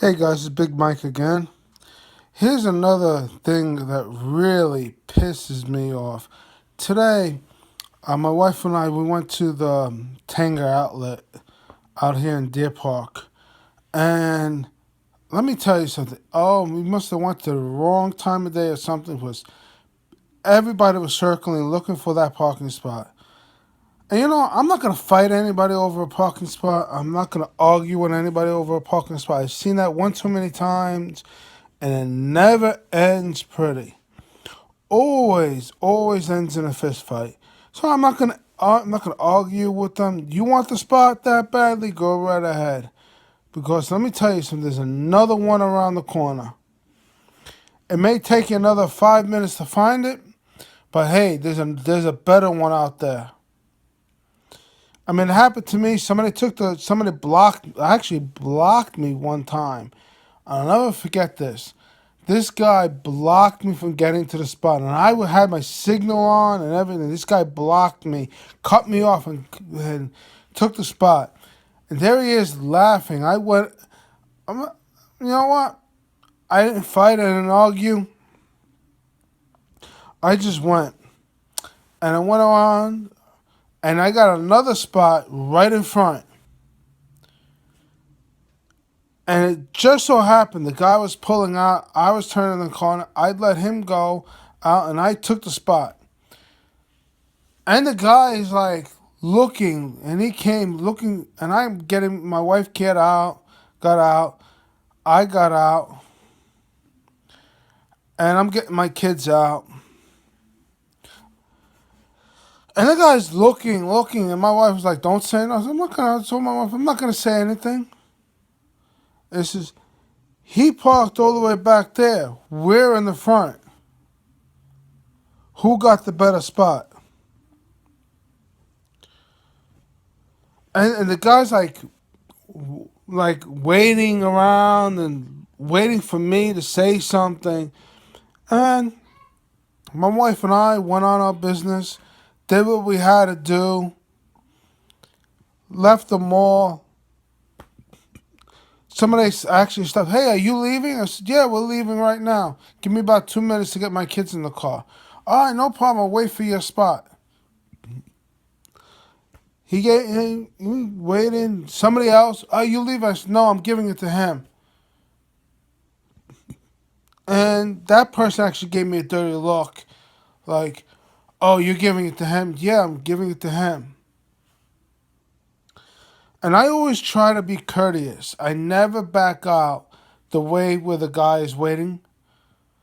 Hey guys, it's Big Mike again. Here's another thing that really pisses me off. Today, my wife and I we went to the Tanger outlet out here in Deer Park, and let me tell you something. Oh, we must have went to the wrong time of day or something. Was everybody was circling looking for that parking spot? And I'm not gonna fight anybody over a parking spot. I'm not gonna argue with anybody over a parking spot. I've seen that one too many times and it never ends pretty. Always ends in a fist fight. So I'm not gonna argue with them. You want the spot that badly? Go right ahead. Because let me tell you something. There's another one around the corner. It may take you another 5 minutes to find it, but hey, there's a better one out there. I mean, it happened to me. Somebody actually blocked me one time. I'll never forget this. This guy blocked me from getting to the spot, and I had my signal on and everything. This guy blocked me, cut me off, and took the spot. And there he is laughing. I went, you know what? I didn't fight, I didn't argue. I just went. And I went on, and I got another spot right in front. And it just so happened the guy was pulling out. I was turning the corner. I'd let him go out, and I took the spot. And the guy is like looking, and he came looking, and I'm getting my wife got out, I got out, and I'm getting my kids out. And the guy's looking, and my wife was like, "Don't say nothing." I told my wife, "I'm not gonna say anything." This is he parked all the way back there. We're in the front. Who got the better spot? And the guy's like waiting around and waiting for me to say something. And my wife and I went on our business, did what we had to do, left the mall. Somebody actually stopped. "Hey, are you leaving?" I said, "Yeah, we're leaving right now. Give me about 2 minutes to get my kids in the car." "All right, no problem. I'll wait for your spot." He waiting. Somebody else. "Oh, you leave?" I said, "No, I'm giving it to him." And that person actually gave me a dirty look, like, "Oh, you're giving it to him?" "Yeah, I'm giving it to him." And I always try to be courteous. I never back out the way where the guy is waiting.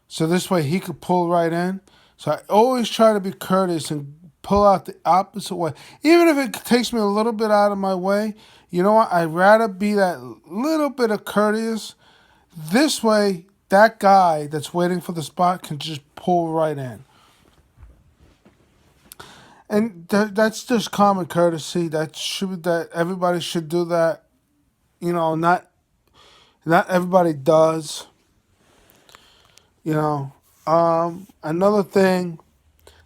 So this way he could pull right in. So I always try to be courteous and pull out the opposite way. Even if it takes me a little bit out of my way, you know what? I'd rather be that little bit of courteous. This way, that guy that's waiting for the spot can just pull right in. And that's just common courtesy. That everybody should do that. Not everybody does. You know. Another thing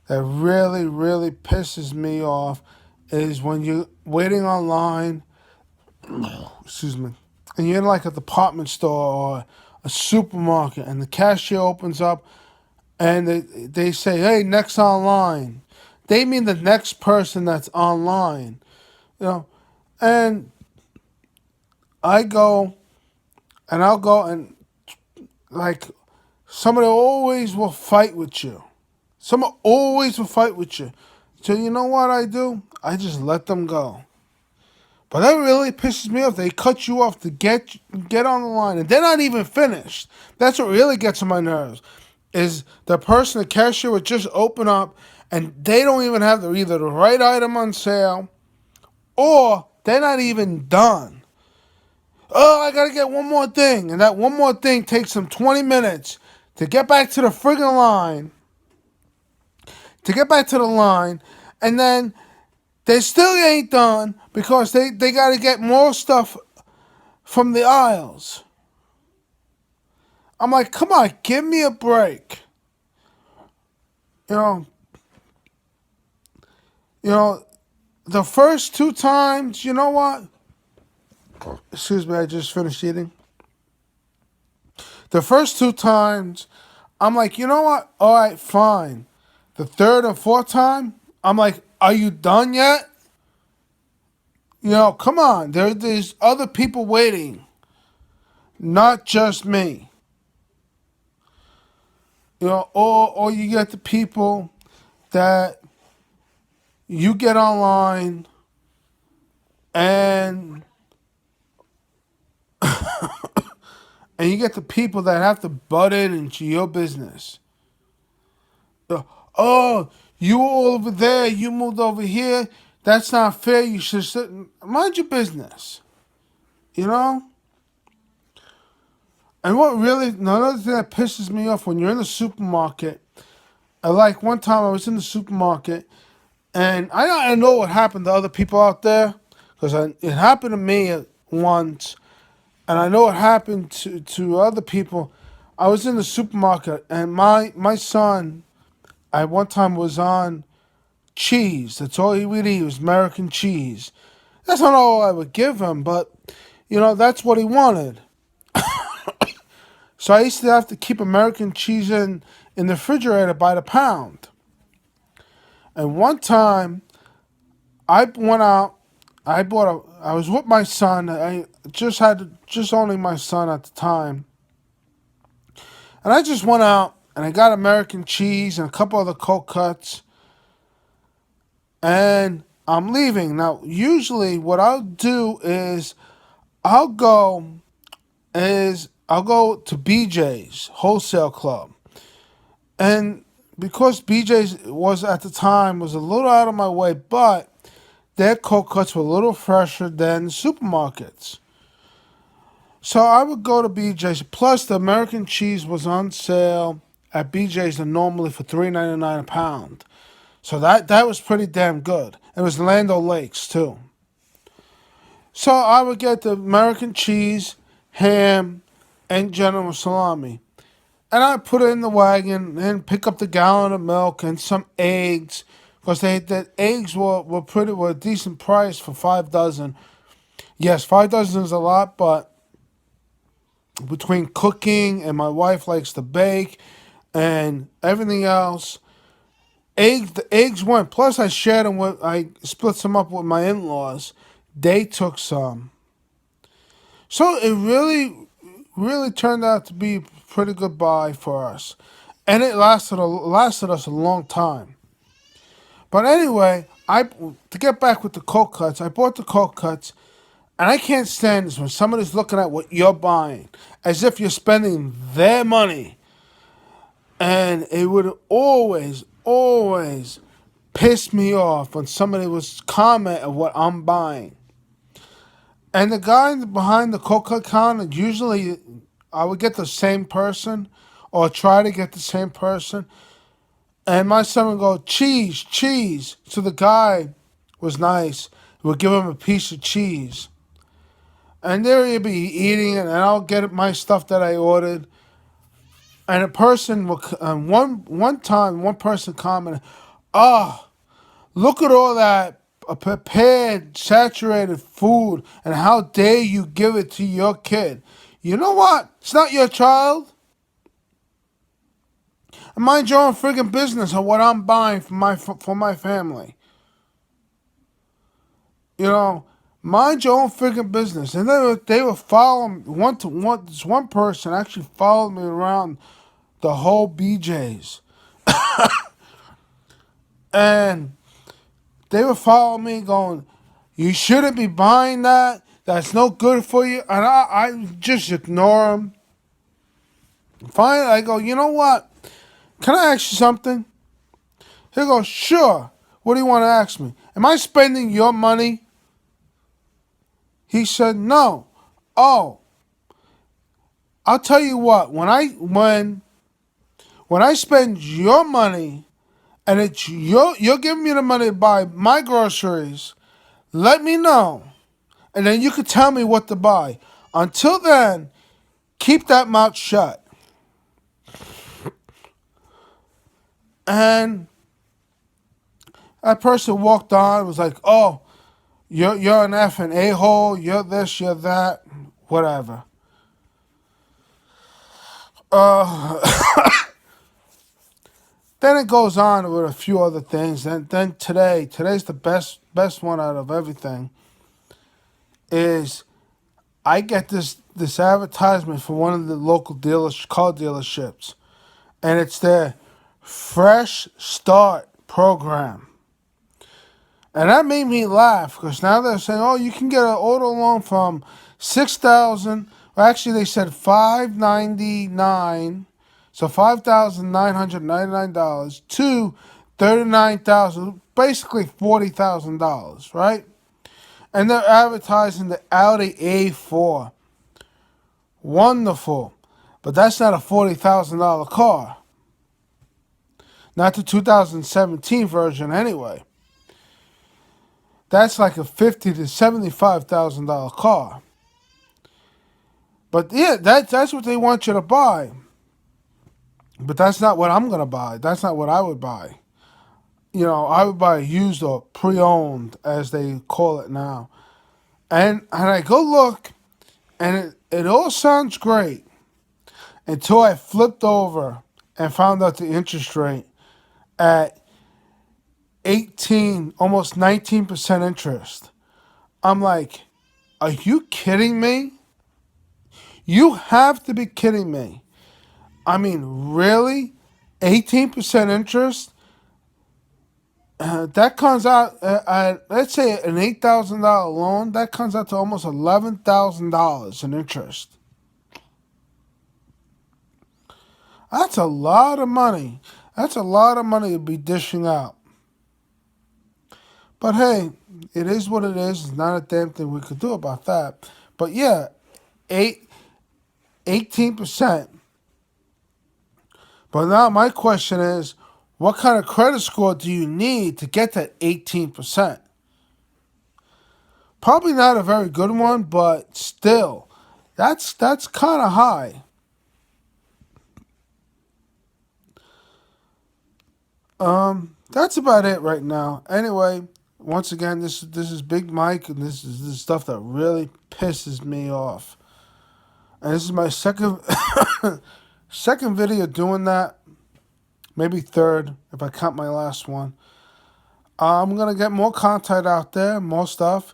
that really pisses me off is when you're waiting online. Excuse me. And you're in like a department store or a supermarket, and the cashier opens up, and they say, "Hey, next online." They mean the next person that's online. You know, and I go and I'll go and like somebody always will fight with you. Someone always will fight with you. So you know what I do? I just let them go. But that really pisses me off. They cut you off to get on the line, and they're not even finished. That's what really gets on my nerves. Is the person, the cashier, would just open up, and they don't even have either the right item on sale, or they're not even done. "Oh, I gotta get one more thing," and that one more thing takes them 20 minutes to get back to the friggin' line. To get back to the line, and then they still ain't done because they got to get more stuff from the aisles. I'm like, come on, give me a break. You know, you know, the first two times, you know what? Excuse me, I just finished eating. The first two times, I'm like, you know what? All right, fine. The third and fourth time, I'm like, are you done yet? Come on. There's other people waiting, not just me. Or you get the people that you get online and and you get the people that have to butt in into your business. Oh, you all over there, you moved over here. That's not fair. You should sit, mind your business. You know? And what really, another thing that pisses me off when you're in the supermarket, like one time I was in the supermarket and I know what happened to other people out there because it happened to me once and I know it happened to other people. I was in the supermarket and my son, I one time was on cheese. That's all he would eat was American cheese. That's not all I would give him, but that's what he wanted. So I used to have to keep American cheese in the refrigerator by the pound. And one time I went out, I was with my son. I just only my son at the time. And I just went out and I got American cheese and a couple other cold cuts. And I'm leaving. Now, usually what I'll do is I'll go I'll go to BJ's Wholesale Club. And because BJ's was at the time was a little out of my way, but their cold cuts were a little fresher than supermarkets. So I would go to BJ's. Plus, the American cheese was on sale at BJ's and normally for $3.99 a pound. So that was pretty damn good. It was Land O'Lakes too. So I would get the American cheese, ham, and General Salami. And I put it in the wagon and pick up the gallon of milk and some eggs. Because the eggs were a decent price for 5 dozen. Yes, 5 dozen is a lot, but between cooking and my wife likes to bake and everything else, the eggs went. Plus, I split some up with my in-laws. They took some. So it really turned out to be a pretty good buy for us. And it lasted us a long time. But anyway, to get back with the cold cuts, I bought the cold cuts, and I can't stand this when somebody's looking at what you're buying as if you're spending their money. And it would always piss me off when somebody was commenting what I'm buying. And the guy behind the cold cut counter, usually I would get the same person or try to get the same person. And my son would go, cheese, cheese. So the guy was nice. Would give him a piece of cheese. And there he'd be eating it, and I'll get my stuff that I ordered. And a person will, one time, one person commented, "Oh, look at all that prepared, saturated food, and how dare you give it to your kid?" You know what? It's not your child. And mind your own friggin' business on what I'm buying for my family. Mind your own friggin' business. And they were following one. This one person actually followed me around the whole BJ's, and they were following me, going, "You shouldn't be buying that. That's no good for you." And I just ignore them. Finally, I go, "You know what? Can I ask you something?" He goes, "Sure. What do you want to ask me? Am I spending your money?" He said, "No." "Oh, I'll tell you what. When I spend your money, and it's you're giving me the money to buy my groceries, let me know, and then you can tell me what to buy. Until then, keep that mouth shut." And that person walked on, was like, "Oh, you're an effing a-hole, you're this, you're that, whatever." Uh, then it goes on with a few other things. And then today's the best one out of everything. Is I get this advertisement for one of the local car dealerships, and it's their Fresh Start program. And that made me laugh because now they're saying, "Oh, you can get an auto loan from 6,000." Well, actually, they said 599, so $5,999 to 39,000, basically $40,000, right? And they're advertising the Audi A4. Wonderful, but that's not a $40,000 car. Not the 2017 version, anyway. That's like a $50,000 to $75,000 car. But yeah, that's what they want you to buy. But that's not what I'm gonna buy. That's not what I would buy. I would buy used or pre-owned, as they call it now. And I go look, and it all sounds great until I flipped over and found out the interest rate at 18, almost 19% interest. I'm like, are you kidding me? You have to be kidding me. I mean, really? 18% interest? That comes out at, let's say, an $8,000 loan. That comes out to almost $11,000 in interest. That's a lot of money. That's a lot of money to be dishing out. But hey, it is what it is. It's not a damn thing we could do about that. But yeah, 18%. But now my question is, what kind of credit score do you need to get that 18%? Probably not a very good one, but still, that's kind of high. That's about it right now. Anyway, once again, this is Big Mike, and this is the stuff that really pisses me off. And this is my second second video doing that. Maybe third if I count my last one. I'm gonna get more content out there, more stuff.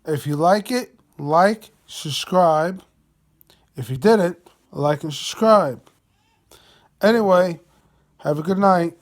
If you like it, like, subscribe. If you didn't, like and subscribe. Anyway, have a good night.